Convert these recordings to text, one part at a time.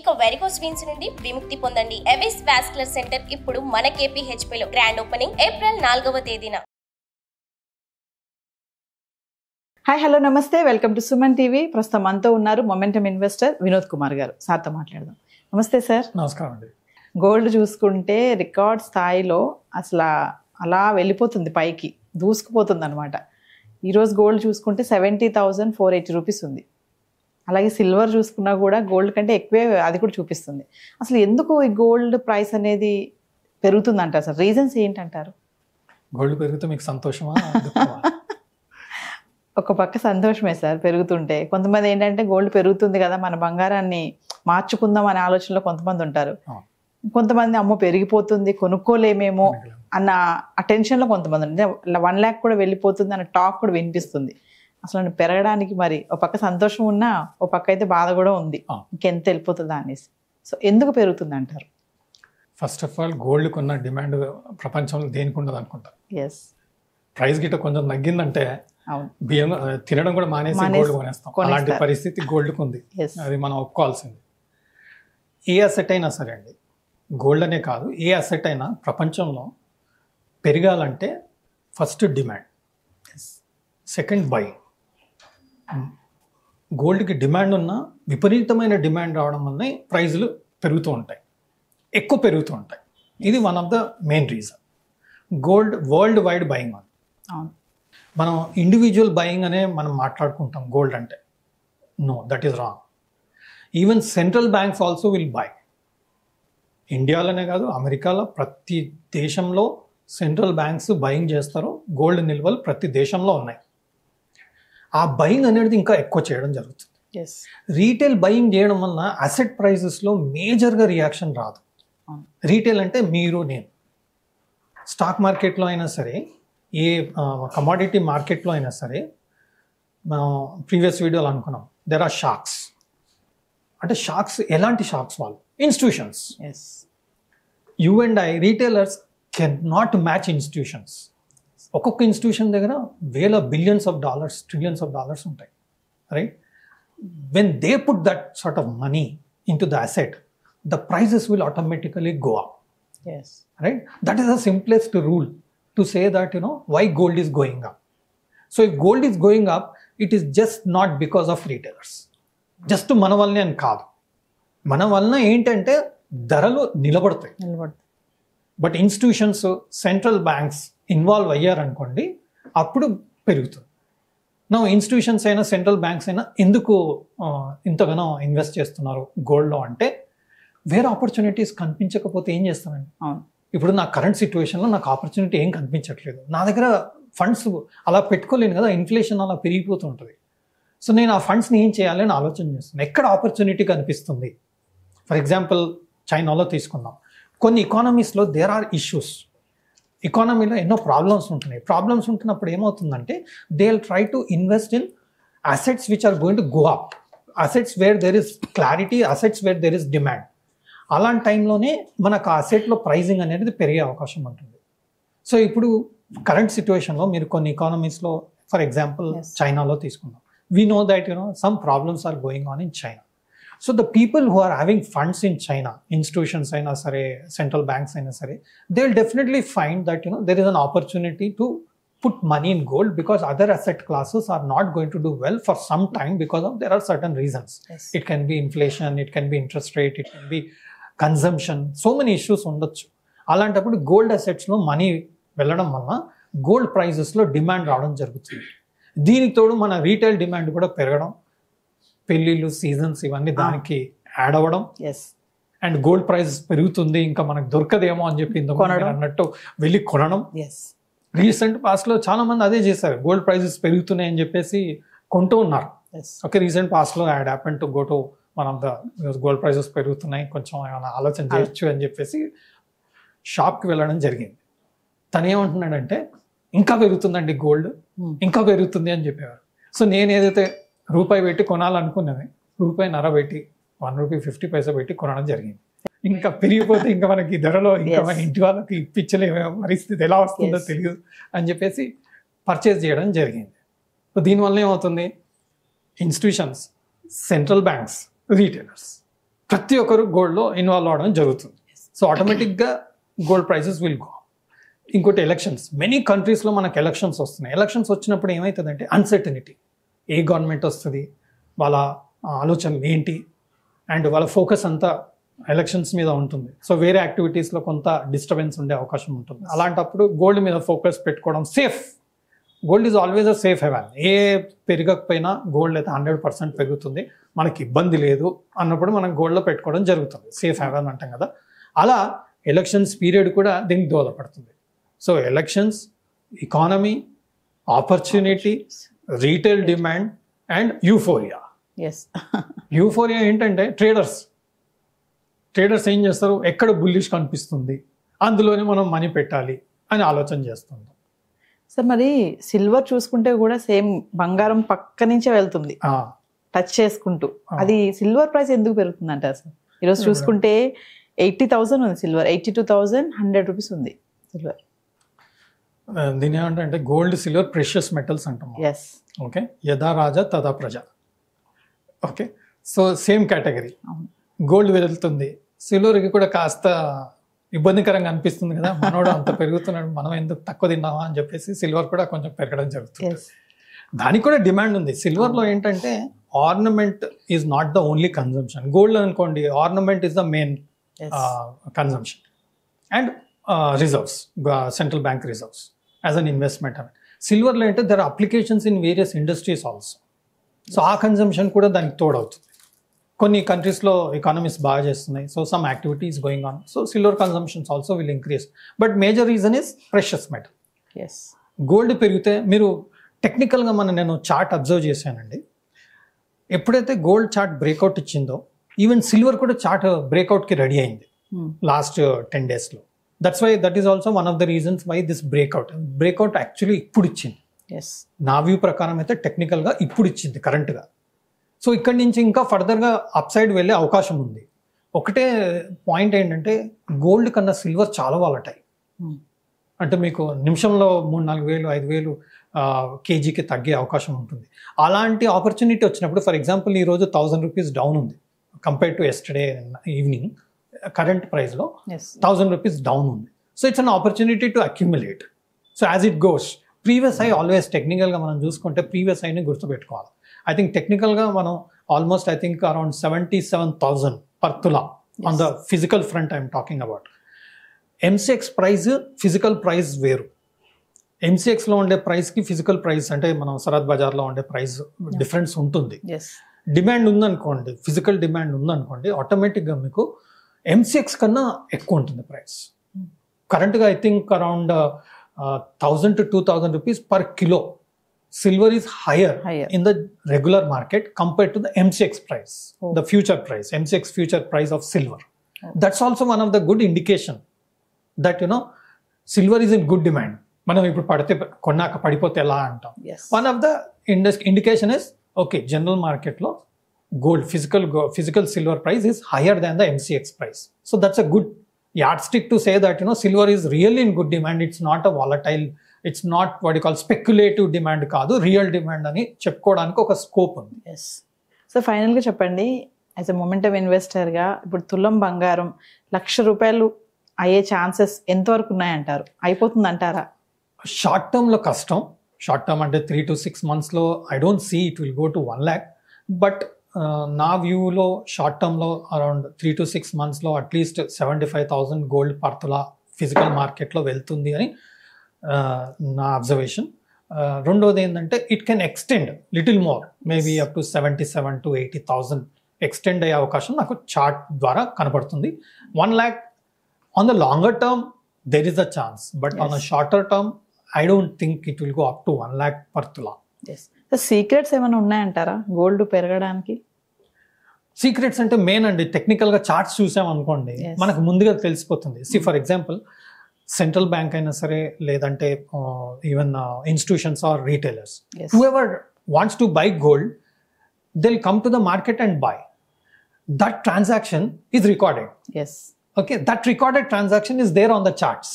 ఇక varicose veins నుండి విముక్తి పొందండి. ఎవిస్ వాస్కులర్ సెంటర్ ఇప్పుడు మన KPHP లో గ్రాండ్ ఓపెనింగ్ ఏప్రిల్ 4వ తేదీన. హాయ్ హలో నమస్తే, వెల్కమ్ టు సుమన్ టీవీ. ప్రస్తుతం మనతో ఉన్నారు మొమెంటమ్ ఇన్వెస్టర్ వినోద్ కుమార్ గారు. సార్తో మాట్లాడదాం. నమస్తే సార్. నమస్కారం అండి. గోల్డ్ చూసుకుంటే రికార్డ్ స్థాయిలో అసలు అలా వెళ్ళిపోతుంది, పైకి దూసుకుపోతుంది అనమాట. ఈరోజు గోల్డ్ చూసుకుంటే 70,480 రూపీస్ ఉంది. అలాగే సిల్వర్ చూసుకున్నా కూడా గోల్డ్ కంటే ఎక్కువే అది కూడా చూపిస్తుంది. అసలు ఎందుకు ఈ గోల్డ్ ప్రైస్ అనేది పెరుగుతుందంటారు సార్? రీజన్స్ ఏంటంటారు? గోల్డ్ పెరిగితే మీకు సంతోషమా? ఒక పక్క సంతోషమే సార్ పెరుగుతుంటే. కొంతమంది ఏంటంటే గోల్డ్ పెరుగుతుంది కదా, మన బంగారాన్ని మార్చుకుందాం అనే ఆలోచనలో కొంతమంది ఉంటారు. కొంతమంది అమ్మో పెరిగిపోతుంది కొనుక్కోలేమేమో అన్న అటెన్షన్లో కొంతమంది ఉంటారు. 1 lakh కూడా వెళ్ళిపోతుంది అన్న టాక్ కూడా వినిపిస్తుంది. అసలు పెరగడానికి మరి ఒక పక్క సంతోషం ఉన్నా ఒక పక్క అయితే బాధ కూడా ఉంది, ఇంకెంత వెళ్ళిపోతుందా అనేసి. సో ఎందుకు పెరుగుతుంది అంటారు? ఫస్ట్ ఆఫ్ ఆల్ గోల్డ్కి ఉన్న డిమాండ్ ప్రపంచంలో దేనికి ఉండదు అనుకుంటా. ఎస్, ప్రైస్ గిట్ట కొంచెం తగ్గిందంటే బియ్యం తినడం కూడా మానేసి గోల్డ్ కొనేస్తాం. అలాంటి పరిస్థితి గోల్డ్కి ఉంది, అది మనం ఒప్పుకోవాల్సింది. ఏ అసెట్ అయినా సరే అండి, గోల్డ్ అనే కాదు, ఏ అసెట్ అయినా ప్రపంచంలో పెరగాలంటే ఫస్ట్ డిమాండ్, సెకండ్ బై. గోల్డ్కి డిమాండ్ ఉన్న విపరీతమైన డిమాండ్ రావడం వల్లనే ప్రైజులు పెరుగుతూ ఉంటాయి, ఎక్కువ పెరుగుతూ ఉంటాయి. ఇది one of the main reason. Gold worldwide buying ఉంది. మనం ఇండివిజువల్ బయింగ్ అనే మనం మాట్లాడుకుంటాం గోల్డ్ అంటే. No, that is wrong. Even central banks also will buy. ఇండియాలోనే కాదు, అమెరికాలో ప్రతి దేశంలో సెంట్రల్ బ్యాంక్స్ బయింగ్ చేస్తారు. గోల్డ్ నిల్వలు ప్రతి దేశంలో ఉన్నాయి. ఆ బయింగ్ అనేది ఇంకా ఎక్కువ చేయడం జరుగుతుంది. రీటైల్ బయింగ్ చేయడం వల్ల అసెట్ ప్రైజెస్లో మేజర్గా రియాక్షన్ రాదు. రీటైల్ అంటే మీరు నేను. స్టాక్ మార్కెట్లో అయినా సరే, ఏ కమాడిటీ మార్కెట్లో అయినా సరే, మనం ప్రీవియస్ వీడియోలో అనుకున్నాం, దెర్ ఆర్ షాక్స్. అంటే షాక్స్ ఎలాంటి షాక్స్? వాళ్ళు institutions. You and I retailers can not match institutions. ఒక్కొక్క ఇన్స్టిట్యూషన్ దగ్గర వేల billions of dollars, trillions of dollars ఉంటాయి, right? When they put that sort of money into the asset, the prices will automatically go up. Right? That is the simplest rule to say that, why gold is going up. So if gold is going up, it is just not because of retailers. Just మన వల్లనే అని కాదు. మన వలన ఏంటంటే ధరలు నిలబడతాయి. But institutions, central banks involve అయ్యారనుకోండి, అప్పుడు పెరుగుతుంది. నా ఇన్స్టిట్యూషన్స్ అయినా సెంట్రల్ బ్యాంక్స్ అయినా ఎందుకు ఇంతగానో ఇన్వెస్ట్ చేస్తున్నారు గోల్డ్లో అంటే, వేరే ఆపర్చునిటీస్ కనిపించకపోతే ఏం చేస్తానండి? ఇప్పుడు నా కరెంట్ సిచ్యువేషన్లో నాకు ఆపర్చునిటీ ఏం కనిపించట్లేదు, నా దగ్గర ఫండ్స్ అలా పెట్టుకోలేను కదా, ఇన్ఫ్లేషన్ అలా పెరిగిపోతూ ఉంటుంది. సో నేను ఆ ఫండ్స్ని ఏం చేయాలి అని ఆలోచన చేస్తున్నాను. ఎక్కడ ఆపర్చునిటీ కనిపిస్తుంది? ఫర్ ఎగ్జాంపుల్ చైనాలో తీసుకుందాం. కొన్ని ఎకానమీస్లో దేర్ ఆర్ ఇష్యూస్. ఎకానమీలో ఎన్నో ప్రాబ్లమ్స్ ఉంటున్నాయి. ప్రాబ్లమ్స్ ఉంటున్నప్పుడు ఏమవుతుందంటే, they will try to invest in assets which are going to go up, assets where there is clarity, assets where there is demand. అలాంటి టైంలోనే మనకు ఆ అసెట్లో ప్రైజింగ్ అనేది పెరిగే అవకాశం ఉంటుంది. సో ఇప్పుడు కరెంట్ సిచ్యువేషన్లో మీరు కొన్ని ఎకానమీస్లో, ఫర్ ఎగ్జాంపుల్ చైనాలో తీసుకుందాం. We know that some problems are going on in China. So the people who are having funds in China, institutions అయినా సరే, సెంట్రల్ బ్యాంక్స్ అయినా సరే, they will definitely find that there is an opportunity to put money in gold, because other asset classes are not going to do well for some time because of there are certain reasons. It can be inflation, it can be interest rate, it can be consumption, so many issues ఉండొచ్చు. అలాంటప్పుడు gold అసెట్స్లో money వెళ్ళడం వల్ల gold ప్రైజెస్లో demand రావడం జరుగుతుంది. దీనికి తోడు మన రీటైల్ డిమాండ్ కూడా పెరగడం, పెళ్ళిళ్ళు, సీజన్స్ ఇవన్నీ దానికి యాడ్ అవ్వడం, అండ్ గోల్డ్ ప్రైజెస్ పెరుగుతుంది, ఇంకా మనకు దొరకదేమో అని చెప్పి అన్నట్టు వెళ్ళి కొనడం. రీసెంట్ పాస్ట్లో చాలా మంది అదే చేశారు, గోల్డ్ ప్రైజెస్ పెరుగుతున్నాయని చెప్పేసి కొంటూ ఉన్నారు. ఓకే, రీసెంట్ పాస్ట్లో had happen to go to one of the gold prices పెరుగుతున్నాయి, కొంచెం ఏమైనా ఆలోచన చేయొచ్చు అని చెప్పేసి షాప్కి వెళ్ళడం జరిగింది. తను ఏమంటున్నాడంటే, ఇంకా పెరుగుతుందండి గోల్డ్, ఇంకా పెరుగుతుంది అని చెప్పేవారు. సో నేను ఏదైతే రూపాయి పెట్టి కొనాలనుకున్నది, రూపాయిన్నర పెట్టి, ₹1.50 పెట్టి కొనడం జరిగింది. ఇంకా పెరిగిపోతే ఇంకా మనకి ధరలో ఇంకా మన ఇంటి వాళ్ళకి ఇప్పించలేమో, పరిస్థితి ఎలా వస్తుందో తెలియదు అని చెప్పేసి పర్చేస్ చేయడం జరిగింది. సో దీనివల్ల ఏమవుతుంది, ఇన్స్టిట్యూషన్స్, సెంట్రల్ బ్యాంక్స్, రీటైలర్స్ ప్రతి ఒక్కరు గోల్డ్లో ఇన్వాల్వ్ అవడం జరుగుతుంది. సో ఆటోమేటిక్గా గోల్డ్ ప్రైసెస్ విల్ గో. ఇంకోటి ఎలక్షన్స్, మెనీ కంట్రీస్లో మనకు ఎలక్షన్స్ వస్తున్నాయి. ఎలక్షన్స్ వచ్చినప్పుడు ఏమవుతుందంటే అన్సర్టనిటీ, ఏ గవర్నమెంట్ వస్తుంది, వాళ్ళ ఆలోచనలు ఏంటి, అండ్ వాళ్ళ ఫోకస్ అంతా ఎలక్షన్స్ మీద ఉంటుంది. సో వేరే యాక్టివిటీస్లో కొంత డిస్టర్బెన్స్ ఉండే అవకాశం ఉంటుంది. అలాంటప్పుడు గోల్డ్ మీద ఫోకస్ పెట్టుకోవడం safe. Gold is always a safe haven. ఏ పెరగకపోయినా గోల్డ్ అయితే 100% పెరుగుతుంది, మనకి ఇబ్బంది లేదు అన్నప్పుడు మనం గోల్డ్లో పెట్టుకోవడం జరుగుతుంది. సేఫ్ హెవెన్ అంటాం కదా. అలా ఎలక్షన్స్ పీరియడ్ కూడా దీనికి దోహదపడుతుంది. So elections, economy, opportunity, retail demand and euphoria. Euphoria ఏంటంటే ట్రేడర్స్ ఏం చేస్తారు, ఎక్కడ బుల్లిష్ కనిపిస్తుంది అందులోనే మనం మనీ పెట్టాలి అని ఆలోచన చేస్తుంటాం. సార్ మరి సిల్వర్ చూసుకుంటే కూడా సేమ్ బంగారం పక్క నుంచే వెళ్తుంది టచ్ చేసుకుంటూ. అది సిల్వర్ ప్రైస్ ఎందుకు పెరుగుతుంది అంటారు సార్? ఈరోజు చూసుకుంటే 80,000 ఉంది సిల్వర్, 82,100 రూపీస్ ఉంది సిల్వర్. దీని ఏమంటే గోల్డ్, సిల్వర్ ప్రెషియస్ మెటల్స్ అంటాం. ఓకే, యథా రాజా తదా ప్రజ. Okay, so same category. Gold వెళ్తుంది, సిల్వర్కి కూడా కాస్త ఇబ్బందికరంగా అనిపిస్తుంది కదా, మనోడు అంత పెరుగుతున్నాడు, మనం ఎందుకు తక్కువ తిన్నామా అని చెప్పేసి సిల్వర్ కూడా కొంచెం పెరగడం జరుగుతుంది. దానికి కూడా డిమాండ్ ఉంది. సిల్వర్లో ఏంటంటే ornament is not the only consumption. Gold అనుకోండి, ornament is the main consumption and reserves, central bank reserves as an investment. అని సిల్వర్లో అంటే there are applications in various industries also. So ఆ కన్జంప్షన్ కూడా దానికి తోడవుతుంది. కొన్ని కంట్రీస్లో ఎకానమీస్ బాగా చేస్తున్నాయి, so some activities going on, so silver consumptions also will increase. But major reason is precious metal. Gold పెరిగితే మీరు టెక్నికల్గా నేను చార్ట్ అబ్జర్వ్ చేశానండి. ఎప్పుడైతే గోల్డ్ చార్ట్ బ్రేక్అవుట్ ఇచ్చిందో, ఈవెన్ సిల్వర్ కూడా చార్ట్ బ్రేక్అవుట్కి రెడీ అయింది లాస్ట్ 10 daysలో. That is also one of the reasons why this breakout actually ఇప్పుడు ఇచ్చింది. నా వ్యూ ప్రకారం అయితే టెక్నికల్గా ఇప్పుడు ఇచ్చింది కరెంట్గా. సో ఇక్కడి నుంచి ఇంకా ఫర్దర్గా అప్ సైడ్ వెళ్ళే అవకాశం ఉంది. ఒకటే పాయింట్ ఏంటంటే గోల్డ్ కన్నా సిల్వర్ చాలా వాలటైల్. అంటే మీకు నిమిషంలో 3-4 వేలు 5 వేలు కేజీకి తగ్గే అవకాశం ఉంటుంది. అలాంటి ఆపర్చునిటీ వచ్చినప్పుడు, ఫర్ ఎగ్జాంపుల్ ఈరోజు 1000 రూపీస్ డౌన్ ఉంది compare to yesterday evening. Current ప్రైస్లో 1000 రూపీస్ డౌన్ ఉంది. So it's an opportunity to accumulate. So as it goes, previous high always టెక్నికల్గా మనం చూసుకుంటే ప్రీవియస్ హైని గుర్తుపెట్టుకోవాలి. ఐ థింక్ టెక్నికల్గా మనం almost I think around 77,000 per tola on the physical front I'm talking about. MCX price, physical price వేరు. ఎంసీఎక్స్లో ఉండే ప్రైస్కి ఫిజికల్ ప్రైస్ అంటే మనం సరత్ బజార్లో ఉండే ప్రైస్ డిఫరెన్స్ ఉంటుంది. డిమాండ్ ఉందనుకోండి, ఫిజికల్ డిమాండ్ ఉందనుకోండి, ఆటోమేటిక్గా మీకు ఎంసీఎక్స్ కన్నా ఎక్కువ ఉంటుంది ప్రైస్. కరెంట్గా I think around 1,000 to 2,000 rupees per kilo. Silver is higher in the regular market compared to the MCX price, the future price, MCX future price of silver. That's also one of the good indication that silver is in good demand. మనం ఇప్పుడు కొన్నాక పడిపోతే ఎలా అంటాం. One of the indication is okay, general market లో gold physical silver price is higher than the MCX price. So that's a good yardstick to say that silver is really in good demand. It's not a volatile, it's not what you call speculative demand కాదు, real demand అని చెప్పుకోవడానికి ఒక scope ఉంది. So ఫైనల్గా చెప్పండి, as a momentum ఇన్వెస్టర్గా ఇప్పుడు తులం బంగారం ₹1,00,000 అయ్యే ఛాన్సెస్ ఎంతవరకు ఉన్నాయంటారు? అయిపోతుంది అంటారా? షార్ట్ టర్మ్లో కష్టం. షార్ట్ టర్మ్ అంటే 3 to 6 monthsలో I don't see it will go to 1 lakh. But నా వ్యూలో షార్ట్ టర్మ్లో అరౌండ్ 3 to 6 monthsలో at least 75,000 gold per tola physical మార్కెట్లో వెళ్తుంది అని నా అబ్జర్వేషన్. రెండోది ఏంటంటే it can extend little more, maybe up to 77,000 to 80,000 extend అయ్యే అవకాశం నాకు చార్ట్ ద్వారా కనపడుతుంది. 1 lakh on the longer term there is a chance, but on a shorter term I don't think it will go up to 1 lakh per తులా. Secrets ఏమైనా ఉన్నాయంటారా gold పెరగడానికి? Secrets అంటే main అండి, టెక్నికల్గా చార్ట్స్ చూసామనుకోండి మనకు ముందుగా తెలిసిపోతుంది. ఫర్ ఎగ్జాంపుల్ సెంట్రల్ బ్యాంక్ అయినా సరే, లేదంటే even institutions or retailers, whoever wants to buy gold, they'll come to the market and buy. That transaction is recorded. Okay, that recorded transaction is there on the charts.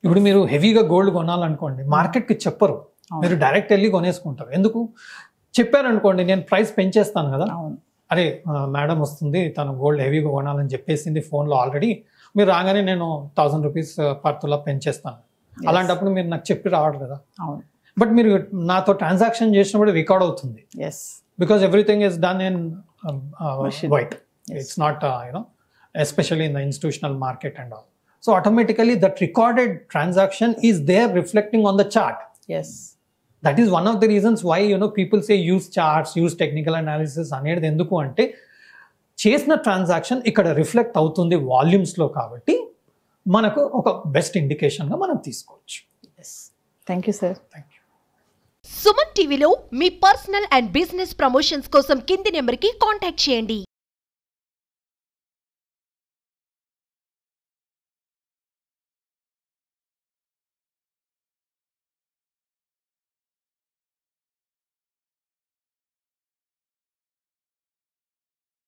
ఇప్పుడు మీరు హెవీగా gold కొనాలనుకోండి, మార్కెట్కి చెప్పరు, మీరు direct వెళ్ళి కొనేసుకుంటారు. ఎందుకు చెప్పారనుకోండి, నేను ప్రైస్ పెంచేస్తాను కదా, అరే మేడం వస్తుంది తను గోల్డ్ హెవీగా కొనాలని చెప్పేసింది ఫోన్లో ఆల్రెడీ, మీరు రాగానే నేను 1000 రూపీస్ పర్ తులా పెంచేస్తాను, అలాంటప్పుడు మీరు నాకు చెప్పి రావడం కదా. అవును. బట్ మీరు నాతో ట్రాన్సాక్షన్ చేసినప్పుడు రికార్డ్ అవుతుంది, yes, because everything is done in white. It's not especially in the institutional market and all. So automatically that recorded transaction is there reflecting on the chart. Yes, that is one of the reasons why people say use charts, use technical analysis అనేది. ఎందుకు అంటే చేసిన transaction ఇక్కడ reflect అవుతుంది వాల్యూమ్స్లో, కాబట్టి మనకు ఒక best ఇండికేషన్గా మనం తీసుకోవచ్చు. Yes, thank you sir. Thank you. Suman టీవీలో మీ పర్సనల్ అండ్ బిజినెస్ ప్రమోషన్స్ కోసం కింది నెంబర్కి కాంటాక్ట్ చేయండి.